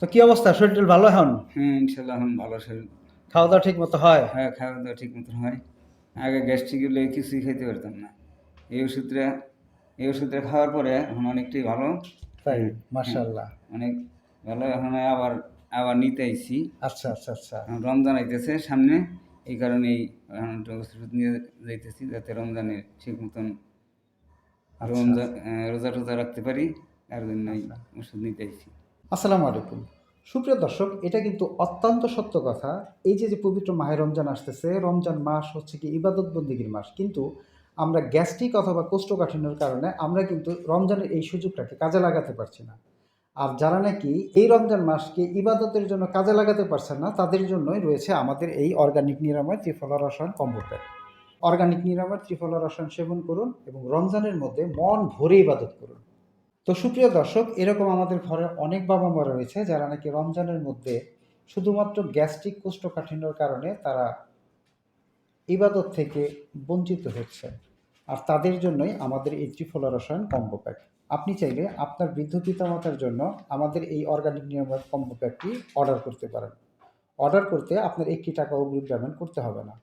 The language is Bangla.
তো কি অবস্থা, শরীর ভালো এখন? হ্যাঁ, ইনশাল্লাহ এখন ভালো শরীর। খাওয়া দাওয়া ঠিক মতো হয়? হ্যাঁ, খাওয়া দাওয়া ঠিক মতন হয়। আগে গ্যাস্ট্রিক হলে কিছুই খেতে পারতাম না। এই ওষুধটা এই ওষুধটা খাওয়ার পরে এখন অনেকটাই ভালো। তাই? হ্যাঁ, হ্যাঁ, মাশাআল্লাহ। অনেক ভালো। এখন আবার আবার নিতে আইছি। আচ্ছা, আচ্ছা, আচ্ছা। এখন রমজান আইতেছে সামনে, এই কারণেই এখন একটু ওষুধ নিয়ে যাইতেছি যাতে রমজানে ঠিক মতন আচ্ছা, আচ্ছা, রোজা টোজা রাখতে পারি, তার জন্যই আচ্ছা। ওষুধ নিতে আইছি। আসসালামু আলাইকুম। সুপ্রিয় দর্শক, এটা কিন্তু অত্যন্ত সত্য কথা। এই যে পবিত্র মাহে রমজান আসতেছে, রমজান মাস হচ্ছে কি ইবাদত বন্দেগীর মাস। কিন্তু আমরা গ্যাস্ট্রিক অথবা কোষ্ঠকাঠিন্যের কারণে আমরা কিন্তু রমজানের এই সুযোগটাকে কাজে লাগাতে পারছি না। আর যারা নাকি এই রমজান মাসকে ইবাদতের জন্য কাজে লাগাতে পারছেন না, তাদের জন্যই রয়েছে আমাদের এই অর্গানিক নিরাময় ত্রিফলা রসায়ন কম্বো প্যাক। অর্গানিক নিরাময় ত্রিফলা রসায়ন সেবন করুন এবং রমজানের মধ্যে মন ভরে ইবাদত করুন। তো সুপ্রিয় দর্শক, এরকম আমাদের ঘরে অনেক বাবা মারা রয়েছে যারা নাকি রমজানের মধ্যে শুধুমাত্র গ্যাস্ট্রিক কোষ্ঠকাঠিন্যর কারণে তারা ইবাদত থেকে বঞ্চিত হচ্ছে। আর তাদের জন্যই আমাদের এই ত্রিফলা রসায়ন কম্বো প্যাক। আপনি চাইলে আপনার বৃদ্ধ পিতামাতার জন্য আমাদের এই অর্গানিক নিরাময় কম্বো প্যাকটি অর্ডার করতে পারেন। অর্ডার করতে আপনার 1টি টাকা অগ্রিম পেমেন্ট করতে হবে না।